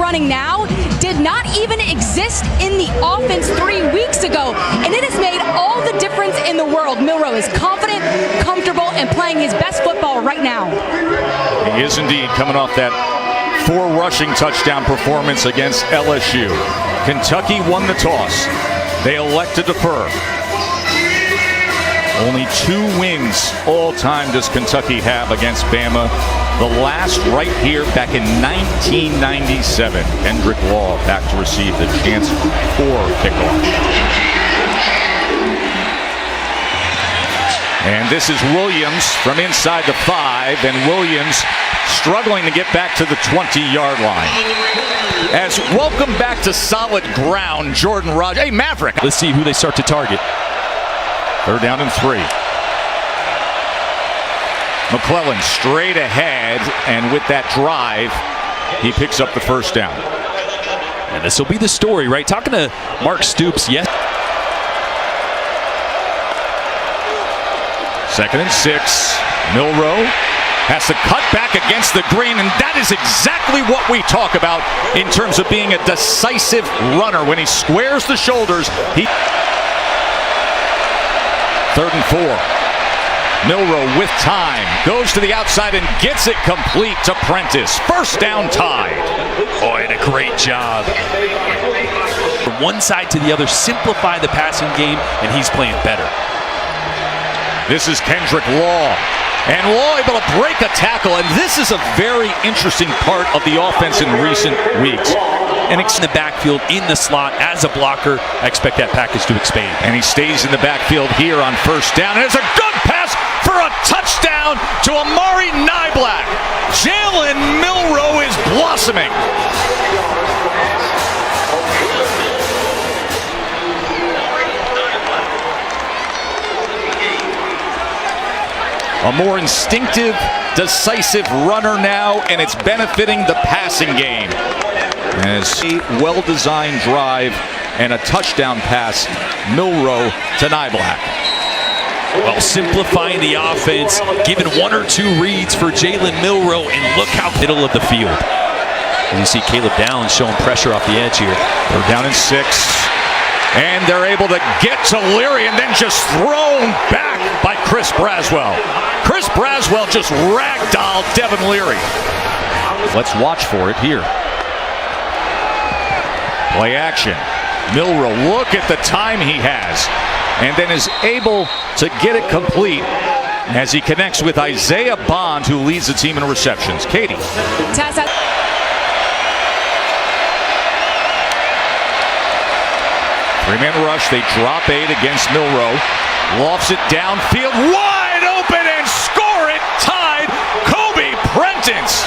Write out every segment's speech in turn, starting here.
running now did not even exist in the offense 3 weeks ago, and it has made all the difference in the world. Milroe is confident, comfortable, and playing his best football right now. He is indeed coming off that 4 rushing touchdown performance against LSU. Kentucky won the toss. They elect to defer. Only 2 wins all-time does Kentucky have against Bama. The last right here back in 1997. Kendrick Law back to receive the chance for kickoff. And this is Williams from inside the 5, and Williams struggling to get back to the 20-yard line. As welcome back to solid ground, Jordan Rogers. Hey, Maverick. Let's see who they start to target. 3rd down and 3. McClellan straight ahead, and with that drive, he picks up the 1st down. And this will be the story, right? Talking to Mark Stoops, yes. 2nd and 6. Milroe has to cut back against the green, and that is exactly what we talk about in terms of being a decisive runner. When he squares the shoulders, he... 3rd and 4. Milroe with time, goes to the outside and gets it complete to Prentice. 1st down tied. Oh, and a great job. From one side to the other, simplify the passing game, and he's playing better. This is Kendrick Law. And Law able to break a tackle, and this is a very interesting part of the offense in recent weeks. And in the backfield, in the slot, as a blocker, I expect that package to expand. And he stays in the backfield here on 1st down. And it's a good pass for a touchdown to Amari Niblack. Jalen Milroe is blossoming. A more instinctive, decisive runner now, and it's benefiting the passing game. As a well-designed drive and a touchdown pass, Milroe to Niblack. Well, simplifying the offense, giving 1 or 2 reads for Jalen Milroe, and look how middle of the field. And you see Caleb Downs showing pressure off the edge here. They're down in 6. And they're able to get to Leary and then just thrown back by Chris Braswell. Chris Braswell just ragdolled Devin Leary. Let's watch for it here. Play action. Milroe, look at the time he has. And then is able to get it complete as he connects with Isaiah Bond, who leads the team in receptions. Katie. Three-man rush, they drop 8 against Milroe. Lofts it downfield, wide open, and score it, tied, Kobe Prentice.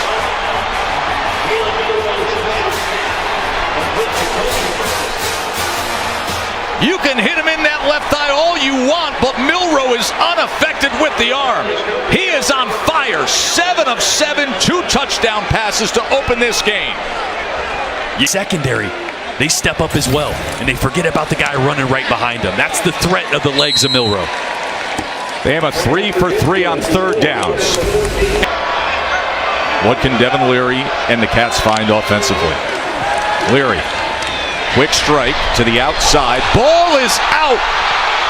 You can hit him in that left eye all you want, but Milroe is unaffected with the arm. He is on fire, 7 of 7, 2 touchdown passes to open this game. Secondary. They step up as well, and they forget about the guy running right behind them. That's the threat of the legs of Milroe. They have a 3 for 3 on 3rd downs. What can Devin Leary and the Cats find offensively? Leary, quick strike to the outside. Ball is out.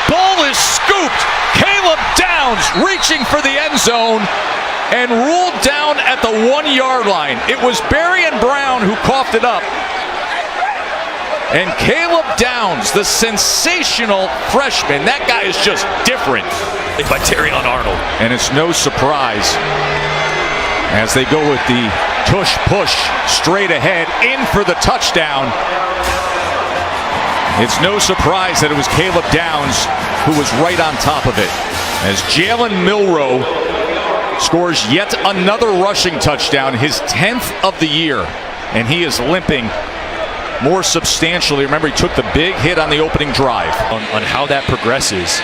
Ball is scooped. Caleb Downs reaching for the end zone and ruled down at the 1-yard line. It was Berry and Brown who coughed it up. And Caleb Downs, the sensational freshman, that guy is just different. By Terrion Arnold. And it's no surprise as they go with the tush push straight ahead in for the touchdown. It's no surprise that it was Caleb Downs who was right on top of it. As Jalen Milroe scores yet another rushing touchdown, his 10th of the year, and he is limping more substantially. Remember, he took the big hit on the opening drive. On how that progresses.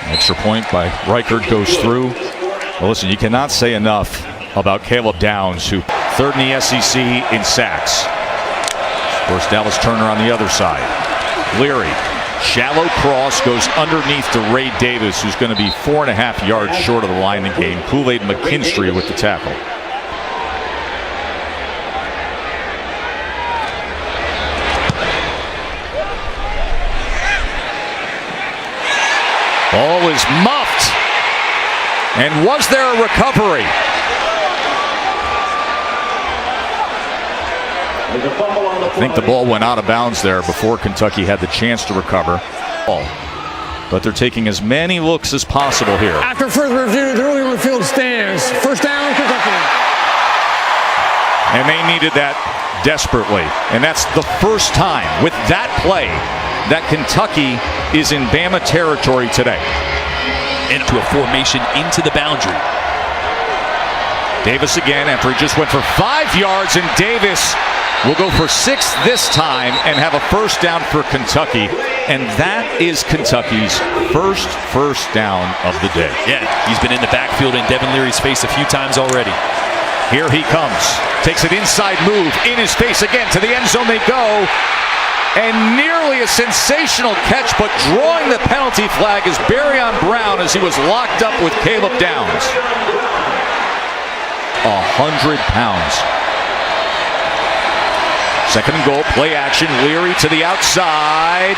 Extra point by Reichert goes through. Well, listen, you cannot say enough about Caleb Downs, who 3rd in the SEC in sacks. Of course, Dallas Turner on the other side. Leary, shallow cross, goes underneath to Ray Davis, who's going to be 4.5 yards short of the line in the game. Kool-Aid McKinstry with the tackle. Ball is muffed. And was there a recovery? I think the ball went out of bounds there before Kentucky had the chance to recover. But they're taking as many looks as possible here. After further review, the ruling on the field stands. First down, Kentucky. And they needed that desperately. And that's the first time with that play that Kentucky is in Bama territory today. Into a formation into the boundary. Davis again after he just went for 5 yards, and Davis will go for 6 this time and have a first down for Kentucky. And that is Kentucky's first down of the day. Yeah, he's been in the backfield in Devin Leary's face a few times already. Here he comes. Takes an inside move in his face again. To the end zone they go. And nearly a sensational catch, but drawing the penalty flag is Barrion Brown as he was locked up with Caleb Downs. 100 pounds. Second and goal, play action. Leary to the outside.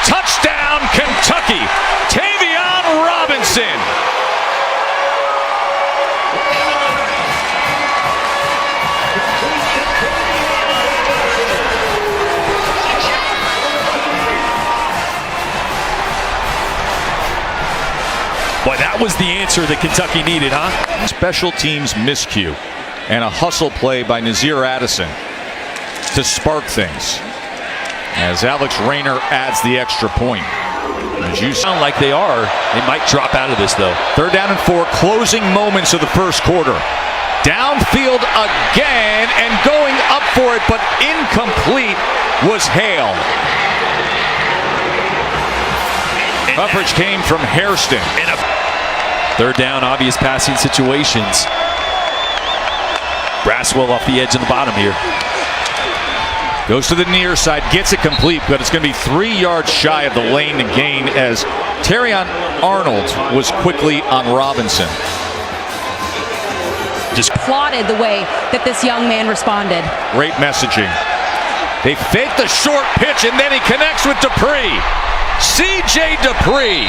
Touchdown, Kentucky. Tavion Robinson. Boy, that was the answer that Kentucky needed, huh? Special teams miscue and a hustle play by Nazir Addison to spark things as Alex Rayner adds the extra point. As you sound like they are, they might drop out of this though. 3rd down and 4, closing moments of the first quarter. Downfield again and going up for it, but incomplete was Hale. Coverage came from Hairston. In a 3rd down, obvious passing situations. Braswell off the edge in the bottom here. Goes to the near side, gets it complete, but it's going to be 3 yards shy of the lane to gain as Terrion Arnold was quickly on Robinson. Just applauded the way that this young man responded. Great messaging. They fake the short pitch and then he connects with Dupree. C.J. Dupree.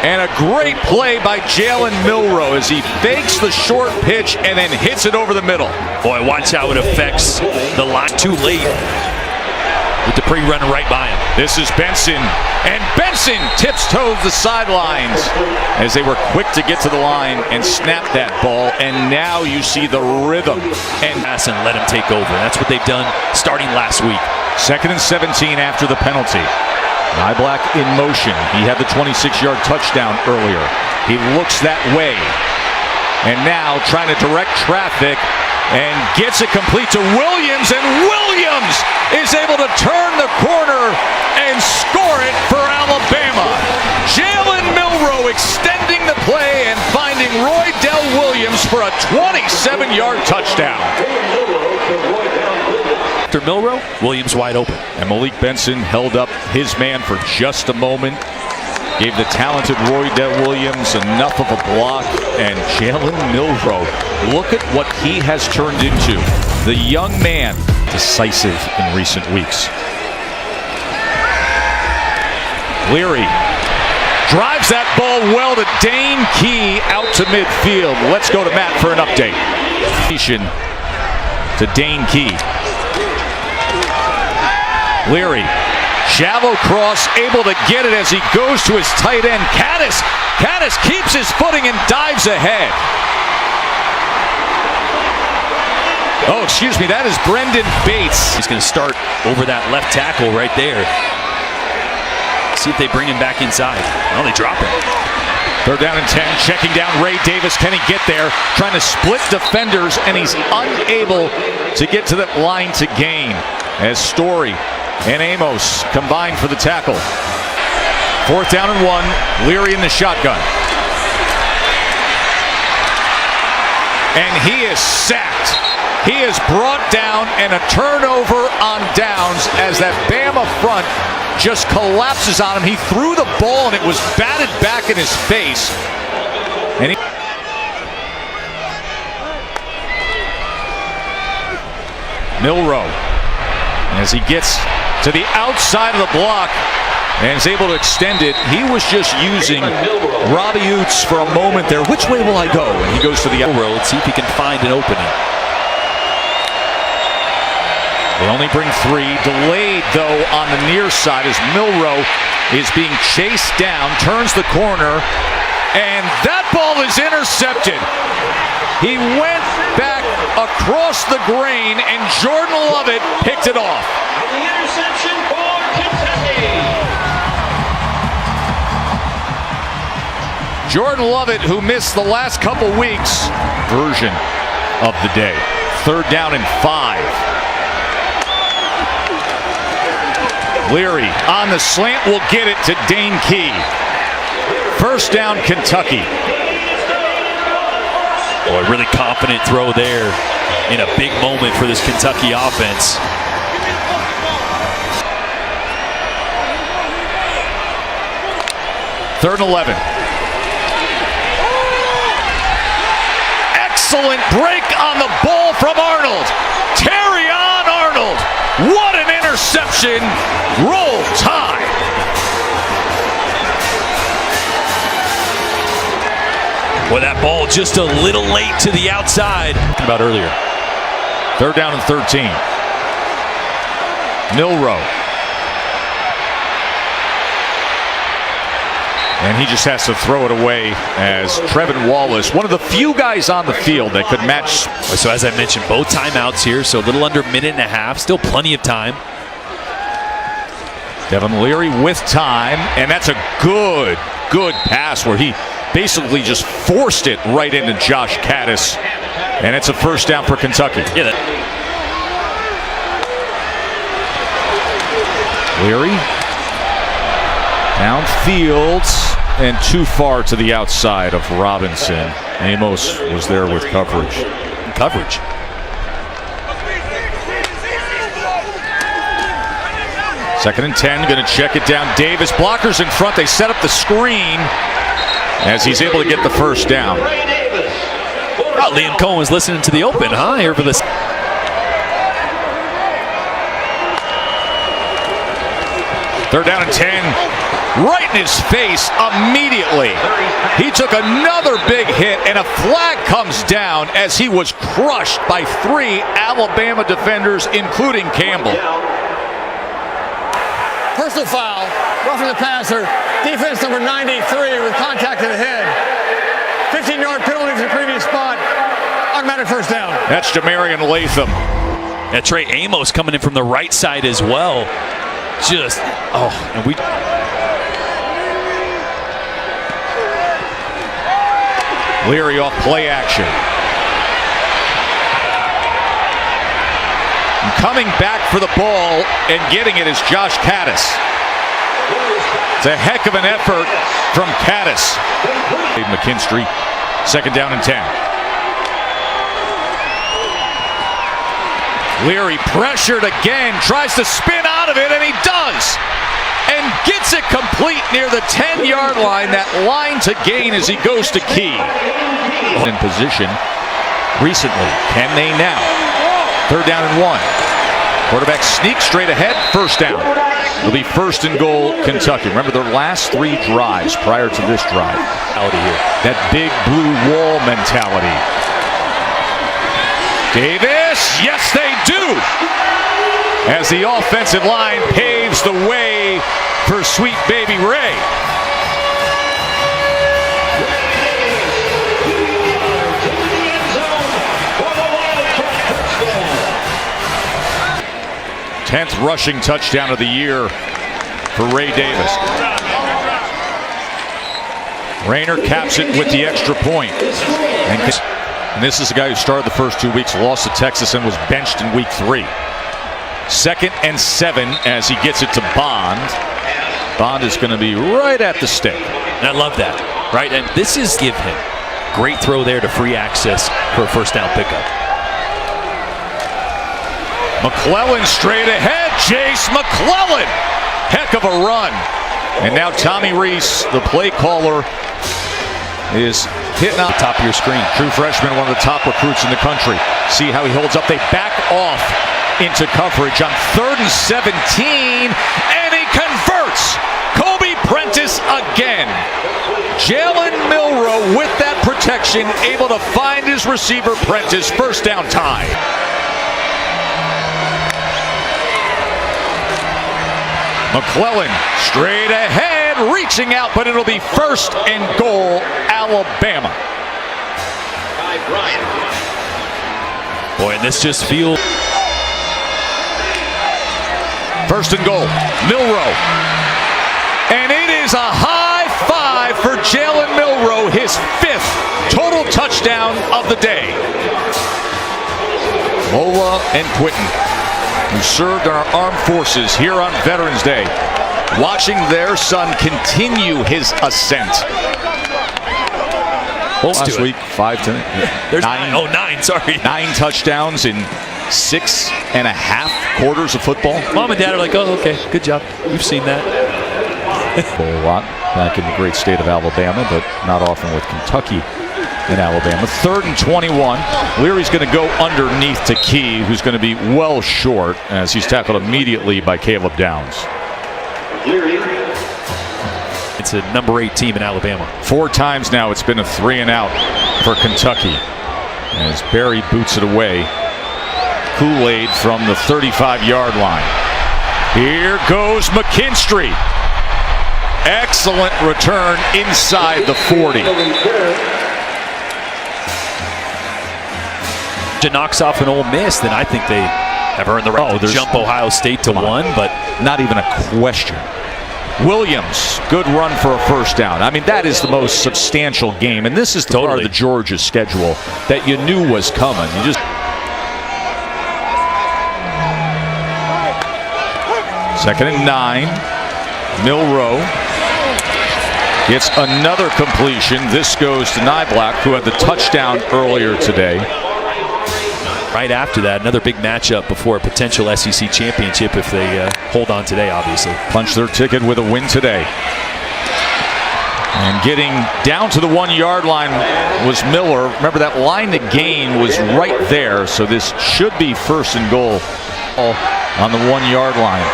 And a great play by Jalen Milroe as he fakes the short pitch and then hits it over the middle. Boy, watch how it affects the line too late. With Dupree running right by him. This is Benson. And Benson tips-toes the sidelines as they were quick to get to the line and snap that ball. And now you see the rhythm. And pass and let him take over. That's what they've done starting last week. 2nd and 17 after the penalty. Nyblack in motion. He had the 26-yard touchdown earlier. He looks that way. And now trying to direct traffic and gets it complete to Williams. And Williams is able to turn the corner and score it for Alabama. Jalen Milroe extending the play and finding Roy Dell Williams for a 27-yard touchdown. After Milroe, Williams wide open. And Malik Benson held up his man for just a moment. Gave the talented Roy Dell Williams enough of a block. And Jalen Milroe, look at what he has turned into. The young man, decisive in recent weeks. Leary drives that ball well to Dane Key out to midfield. Let's go to Matt for an update. To Dane Key. Leary, shallow cross, able to get it as he goes to his tight end. Caddis keeps his footing and dives ahead. Oh, excuse me, that is Brendan Bates. He's going to start over that left tackle right there. See if they bring him back inside. Well, they drop him. 3rd down and 10, checking down Ray Davis. Can he get there? Trying to split defenders, and he's unable to get to that line to gain. As Story and Amos combined for the tackle. 4th down and 1, Leary in the shotgun. And he is sacked. He is brought down, and a turnover on downs as that Bama front just collapses on him. He threw the ball, and it was batted back in his face. And Milroe, as he gets to the outside of the block, and is able to extend it. He was just using Robbie Oots for a moment there. Which way will I go? And he goes to the Milroe. See if he can find an opening. They only bring 3. Delayed, though, on the near side as Milroe is being chased down, turns the corner, and that ball is intercepted. He went back across the grain, and Jordan Lovett picked it off. The interception for Kentucky. Jordan Lovett, who missed the last couple weeks, version of the day. 3rd down and 5. Leary on the slant will get it to Dane Key. 1st down, Kentucky. Boy, really confident throw there in a big moment for this Kentucky offense. Third and 11. Excellent break on the ball from Arnold. Terry on Arnold. What an interception. Roll Tide. Boy, that ball just a little late to the outside. About earlier. 3rd down and 13. Milroe. And he just has to throw it away as Trevin Wallace, one of the few guys on the field that could match. So as I mentioned, both timeouts here, so a little under a minute and a half, still plenty of time. Devin Leary with time, and that's a good pass where he basically just forced it right into Josh Caddis. And it's a 1st down for Kentucky. Yeah, Leary. Downfield and too far to the outside of Robinson. Amos was there with coverage. 2nd and 10, going to check it down. Davis, blockers in front. They set up the screen as he's able to get the 1st down. Oh, Liam Cohen was listening to the open, huh? Here for this. 3rd down and 10. Right in his face immediately. He took another big hit, and a flag comes down as he was crushed by 3 Alabama defenders, including Campbell. Personal foul, roughing the passer. Defense number 93 with contact to the head. 15-yard penalty to the previous spot. Automatic 1st down. That's Jamarian Latham. And Trey Amos coming in from the right side as well. And we. Leary off play action. And coming back for the ball and getting it is Josh Caddis. It's a heck of an effort from Caddis. McKinstry, 2nd down and 10. Leary pressured again, tries to spin out of it, and he does. And gets it complete near the 10-yard line. That line to gain as he goes to Key. In position recently. Can they now? 3rd down and 1. Quarterback sneaks straight ahead. 1st down. It'll be 1st and goal, Kentucky. Remember their last 3 drives prior to this drive. Out of here. That big blue wall mentality. Davis, yes they do. As the offensive line paves the way for sweet baby Ray. Tenth rushing touchdown of the year for Ray Davis. Rayner caps it with the extra point. And this is a guy who started the first 2 weeks, lost to Texas, and was benched in week 3. 2nd and 7 as he gets it to Bond. Bond is going to be right at the stick. And I love that, right? And this is give him. Great throw there to free access for a 1st down pickup. McClellan straight ahead. Chase McClellan. Heck of a run. And now Tommy Reese, the play caller, is hitting on the top of your screen. True freshman, one of the top recruits in the country. See how he holds up. They back off into coverage on 3rd and 17, and he converts. Prentice again. Jalen Milroe with that protection, able to find his receiver Prentice. First down tie. McClellan straight ahead, reaching out, but it'll be first and goal, Alabama. Boy, and this just feels... First and goal, Milroe. And it is a high five for Jalen Milroe, his 5th total touchdown of the day. Lola and Quinton, who served in our armed forces here on Veterans Day, watching their son continue his ascent. Last week, 5 to There's 9. Oh, 9, sorry. 9 touchdowns in 6.5 quarters of football. Mom and Dad are like, oh, okay, good job. We've seen that. A lot back in the great state of Alabama, but not often with Kentucky in Alabama. 3rd and 21. Leary's going to go underneath to Key, who's going to be well short as he's tackled immediately by Caleb Downs. It's a number 8 team in Alabama. 4 times now it's been a 3 and out for Kentucky as Barry boots it away. Kool-Aid from the 35-yard line. Here goes McKinstry. Excellent return inside the 40. Knocks off an Ole Miss, then I think they have earned the right to jump Ohio State to 1, but not even a question. Williams, good run for a first down. I mean, that is the most substantial game, and this is the part of the Georgia schedule that you knew was coming. You just... Second and 9. Milroe gets another completion. This goes to Niblack, who had the touchdown earlier today. Right after that, another big matchup before a potential SEC championship if they hold on today, obviously. Punch their ticket with a win today. And getting down to the 1-yard line was Miller. Remember, that line to gain was right there, so this should be first and goal on the 1-yard line.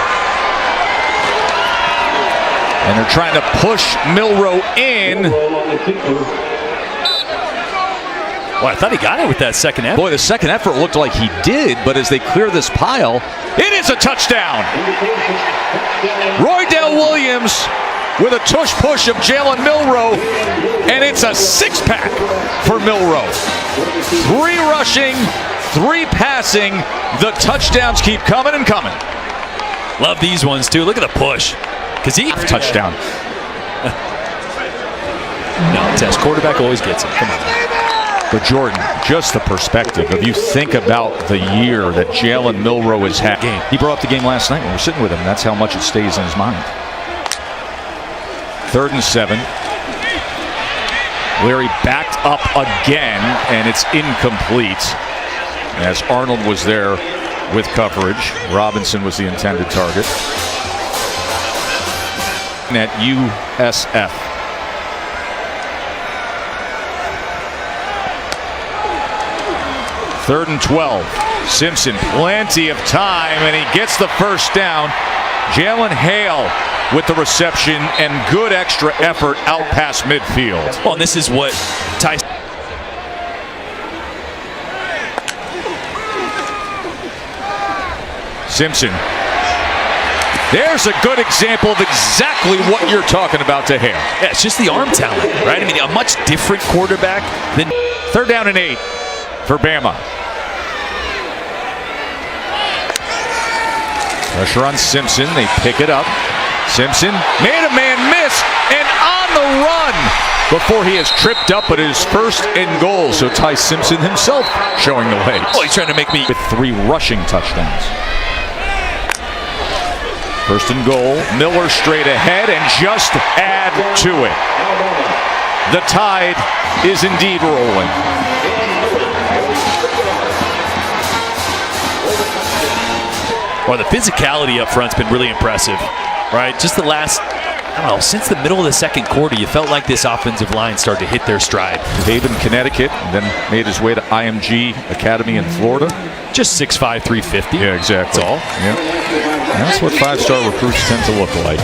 And they're trying to push Milroe in. Well, I thought he got it with that second effort. Boy, the second effort looked like he did, but as they clear this pile, it is a touchdown. Roydell Williams with a tush push of Jalen Milroe, and it's a 6-pack for Milroe. 3 rushing, 3 passing. The touchdowns keep coming and coming. Love these ones, too. Look at the push. Because he... Touchdown. No, test. Quarterback always gets it. Come on. But Jordan, just the perspective, if you think about the year that Jalen Milroe has had. He brought up the game last night when we were sitting with him. That's how much it stays in his mind. 3rd and 7. Leary backed up again, and it's incomplete. As Arnold was there with coverage. Robinson was the intended target. At USF. Third and 12. Simpson, plenty of time, and he gets the first down. Jalen Hale with the reception and good extra effort out past midfield. Well, and this is what Tyson... Simpson. There's a good example of exactly what you're talking about to Hale. Yeah, it's just the arm talent, right? I mean, a much different quarterback than... 3rd down and 8 for Bama. Pressure on Simpson. They pick it up. Simpson made a man miss and on the run before he is tripped up at his first and goal. So Ty Simpson himself showing the legs. Oh, he's trying to make me... With 3 rushing touchdowns. First and goal. Miller straight ahead and just add to it. The tide is indeed rolling. Well, the physicality up front's been really impressive, right? Just the last, I don't know, since the middle of the second quarter, you felt like this offensive line started to hit their stride. Haven, Connecticut, and then made his way to IMG Academy in Florida. Just 6'5", 350. Yeah, exactly. That's all. Yeah. And that's what 5-star recruits tend to look like.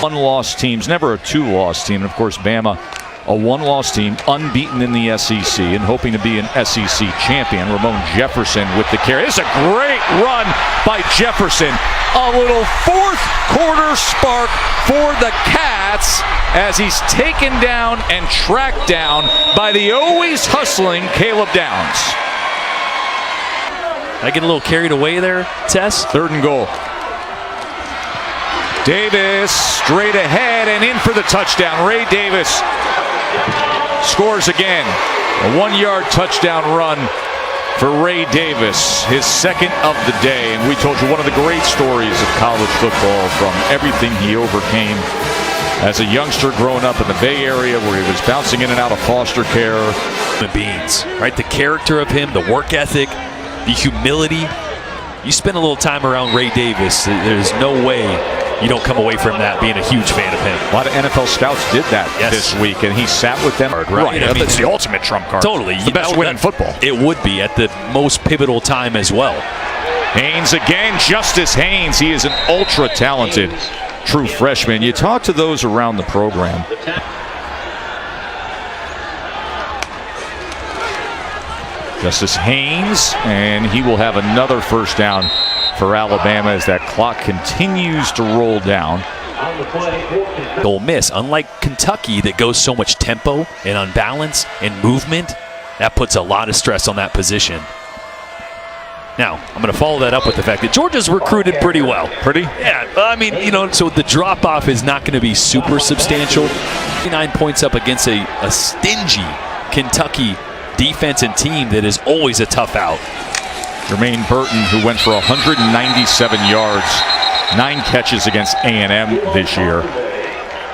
One-loss teams, never a two-loss team. And of course, Bama, a one-loss team, unbeaten in the SEC and hoping to be an SEC champion. Ramon Jefferson with the carry. This is a great run by Jefferson. A little fourth quarter spark for the Cats as he's taken down and tracked down by the always hustling Caleb Downs. I get a little carried away there, Tess. 3rd and goal. Davis straight ahead and in for the touchdown. Ray Davis scores again. A 1-yard touchdown run for Ray Davis, his 2nd of the day. And we told you one of the great stories of college football, from everything he overcame as a youngster growing up in the Bay Area where he was bouncing in and out of foster care. The beans, right? The character of him, the work ethic, the humility. You spend a little time around Ray Davis, there's no way you don't come away from that being a huge fan of him. A lot of NFL scouts did that this week, and he sat with them. Right. I mean, it's the ultimate trump card. Totally. It's the best win in football. It would be at the most pivotal time as well. Haynes again, Justice Haynes. He is an ultra-talented true freshman. You talk to those around the program. Justice Haynes, and he will have another first down for Alabama as that clock continues to roll down. Ole Miss, unlike Kentucky that goes so much tempo and unbalance and movement, that puts a lot of stress on that position. Now, I'm going to follow that up with the fact that Georgia's recruited pretty well. Yeah, I mean, so the drop-off is not going to be super substantial. 9 points up against a stingy Kentucky defense and team that is always a tough out. Jermaine Burton, who went for 197 yards, 9 catches against A&M this year.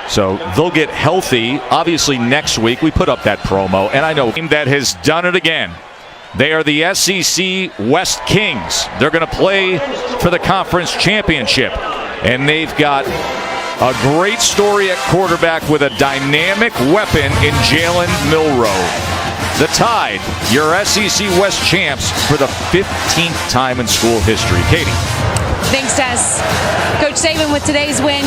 So they'll get healthy. Obviously, next week we put up that promo, and I know that has done it again. They are the SEC West Kings. They're going to play for the conference championship, and they've got a great story at quarterback with a dynamic weapon in Jalen Milroe. The Tide, your SEC West champs for the 15th time in school history. Katie. Thanks, Tess. Coach Saban with today's win.